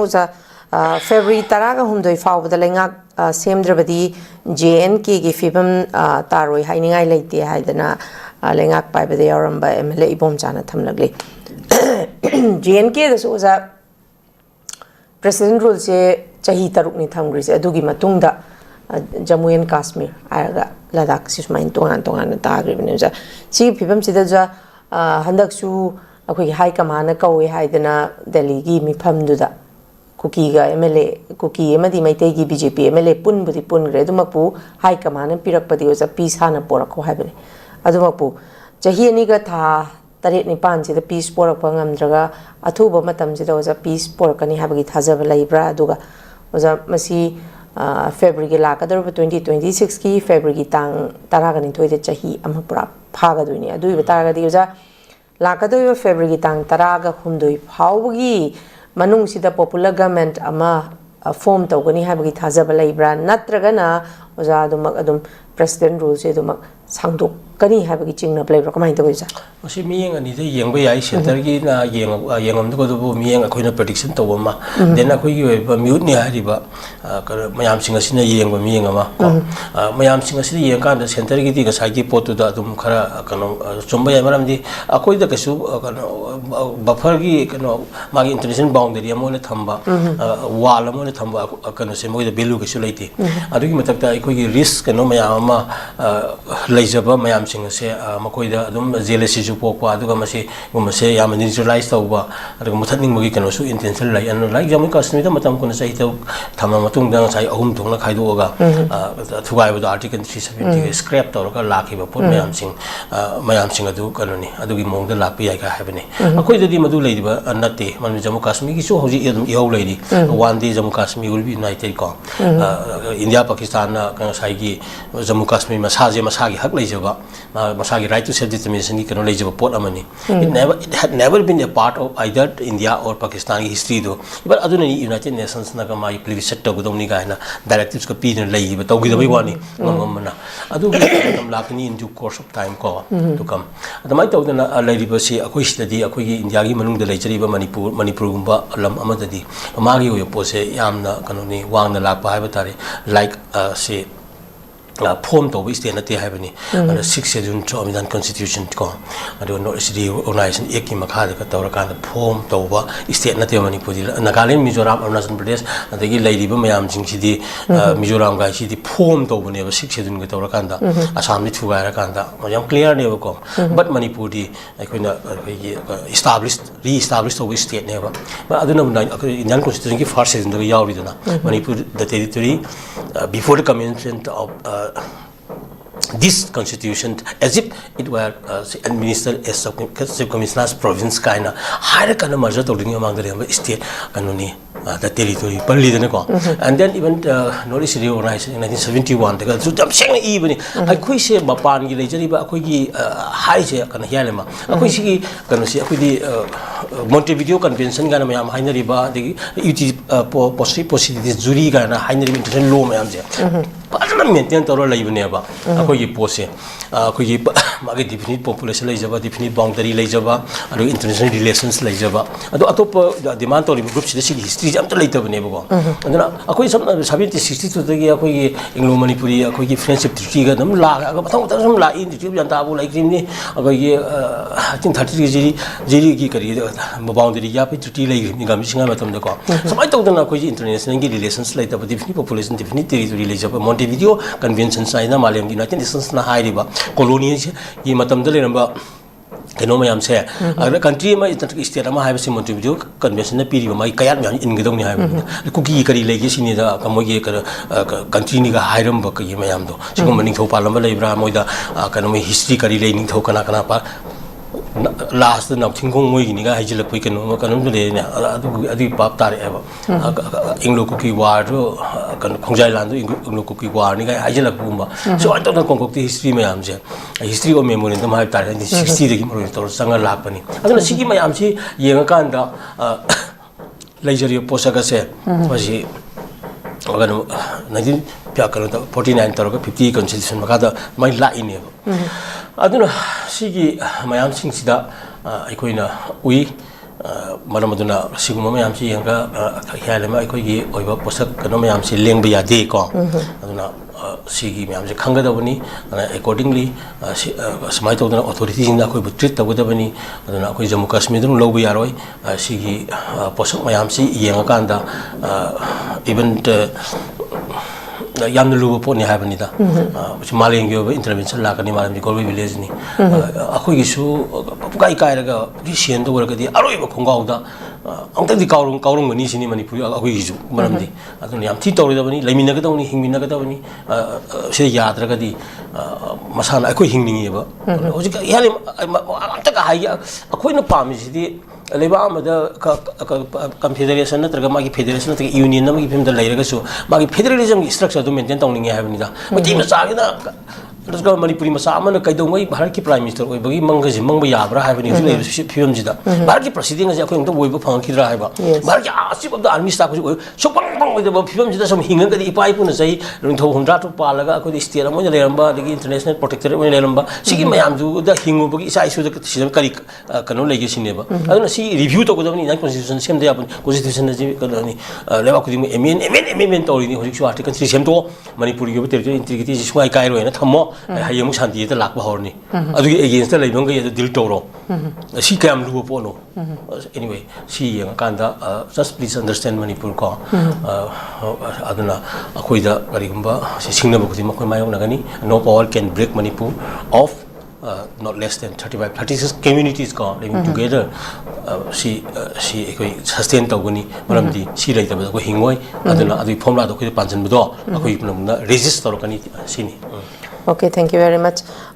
uza February taraga humdoi fawbada lengak semdrabadi JNK gi fibam taroi hainingai leite haidana lengak paibada yaramba MLA ibom chana thamlagli JNK da uza president rule se chahi taruk ni thamgri se adugi matungda Jammu and Kashmir araga Ladakh sismain tongan tongan tagri bne uza chi fibam sida ja handak su akoi high command kawi haidana Delhi gi mifam duda Kuki ga MLA Kuki emadi maitei gi BJP MLA pun budi pun gre dumakpu high command pirak padi uza peace hana porak ko haibane adumakpu chahi ani ga tha taret nipan sida peace porak pangamdraga athuba matam sida uza peace porakani habagi thajaba laibra aduga uza masi February gi lakadar 2026 ki February gi tang taraga ni thoide chahi ama pura phaga duini adui betaraga di uza lakadar February gi tang taraga humdoi phawgi manung sida popular government ama form tawgani habagi thajaba laibra natragana uza adum president rule se dumak sangdok kani habagi chingna laibra kamai tawisa masi miyeng ani de yengba yai center gi na yengam de ko do miyeng akoina prediction tawma den akoi gi ba mute ni hariba mayam singa sina yengba miyeng ama mayam singa sina yeng kan center gi di ga sai gi potu da dum khara kano chomba yai maram di akoi da kasu kano buffer gi kano magi international boundary amone thamba wall amone thamba kano se moi da value kasu leiti adugi matakta akoi gi risk kano mayam ama leijaba mayam singa se makoi da dum jealousy ju pokwa aduga masi gumase yam neutralize tawba aduga muthaning magi kano su intention lai an like Jammu Kashmir da matam kono sai taw thama matung da sai ahum thongla khaido ga thugai ba article 370 scrap tawra lakhi ba put mayam sing adu kanoni adugi mong da lakpi ai ka habani akoi dadi madu leiba anate man Jammu Kashmir gi su hoji edum ihau leidi one day Jammu Kashmir will be united ko India Pakistan na kan sai gi Jammu Kashmir masagi hak leijaba masagi right to self determination gi kano leijaba pot amani it had never been a part of either India or Pakistan history do but aduna United Nations na ka mai plebiscite to godoni ga na directives ka pi na leiba to gi da bai wani ngomna adu tam lakni in due course of time ko to come adamai to na leiba si akoi study akoi gi India gi manung da leijariba manipur gumba lam amadadi magi yo pose yamna kanoni wang na lakpa haiba tare like say form to state na te haibani and 6th schedule to Amidan constitution ko ado no city organization eki makha de ka tawra kan form to ba state na te Manipur Nagaland Mizoram Arunachal Pradesh adagi lairiba mayam jing sidi Mizoram ga sidi form to bane ba 6th schedule ga tawra kan da Assam ni thuga ra kan da yam clear ne ba ko but Manipur di akoina re-established to state ne ba aduna Indian constitution ki first schedule ga yawri dana Manipur the territory before the commencement of this constitution as if it were administered as sub-commissioner's province kind of higher kind of merger to among the state kanoni the territory and then even North reorganized in 1971 the so jam seng even akoi se bapan gi lejari ba akoi gi high se kan hialema akoi si kan si akoi di Montevideo convention ga na mayam hainari ba de ut possibilities juri ga na hainari international law mayam je padana maintain toro laibne ba akoi gi pose akoi gi magi definite population lejaba definite boundary lejaba aro international relations lejaba ado atop demand to group si history jam to later bane ba aduna akoi 1762 dagi akoi Anglo Manipuri akoi gi friendship treaty ga dam la ga mathang tam la in treaty jan ta bu like ni akoi gi 1930 jiri gi kari boundary ya pe treaty lai ni ga mi singa matam da ko samai to dana akoi international gi relations later but definite population definite territory lejaba Montevideo convention sai na Malayam United Nations na hai riba colony gi matam da le namba keno mayam se agar country ma state ma hai basi Montevideo convention na piri ma kayat ma in gedong ni hai kuki kari legi sini da kamogi country ni ga hairam ba ki mayam do sigum ning tho palam ba leibra moida kano history kari le ning tho kana pa last na thingong moi ni ga hajil pui keno kanum le ne adu pap tare eba Anglo Kuki war ro kan khongjai lan do Anglo Kuki war ni ga hajil pumba so I don't know kongkok history mayam je history of memory dam hai tare 60 de gi mo to sanga lak pani aduna sigi mayam si yenga kan da leijari posaka se wasi agano 1949 taraga 50 constitution makada mai la ini aduna sigi mayam sing sida aikoina ui maram aduna siguma mayam si yanga hialema akoi gi oiba posak kano mayam si lengba yade ko aduna sigi mayam si khanga dabani accordingly samai to aduna authorities inda akoi treat tabada bani aduna akoi Jammu Kashmir dun lobu yaroi sigi posak mayam si yenga kanda even yamna luba poni habanida malengi intervention lakani malam golbi village ni akoi gisu pukai kai raga gi sian do raga di aroi ba khongau da angta di kaurung mani sini manipuri akoi gisu malam di adun yam thi tori da bani leimina ga dawni hingmina ga dawni se yad raga di masana akoi hingningi ba hoji yale amta ka hai akoi na pami sidi leba amada confederation natraga magi federation natraga union namagi phimda leiraga su magi federalism structure do maintain tawningi habanida mati ma sagina Let's go Manipuri Masama, Kaidong, Baraki Prime Minister, Bagi Mangas, Manga Yabra, having a film Jida. Baraki proceeding as according to Wave of Punky driver. Baraki asked of the army staff, so with the film Jida, some Hingan, the pipe and say, Rinto Hundrato Palaga, could steer among the Leramba, the international protector, when Leramba, Sigi Mayam, the Hingu, size with the Karik, Cano legacy never. I don't see review to the Constitution, same day upon Constitution as Levaku, amendment or in the article, Sento, Manipuri territory integrity is why Cairo and Tamo. Hayam Shanti the Lak Bahorni. Against the Labanga Dil Toro. She came to Pono. Anyway, she Kanda, just please understand Manipur Ko. Aduna Akuida Garigumba, Singapore, Nagani, no power can break Manipur off. Not less than 36 communities living together. She sustained Toguni, Maramdi, she later was going away. Aduna, the Pomla, the Pansan Budo, resist Torokani, Sini. Okay, thank you very much.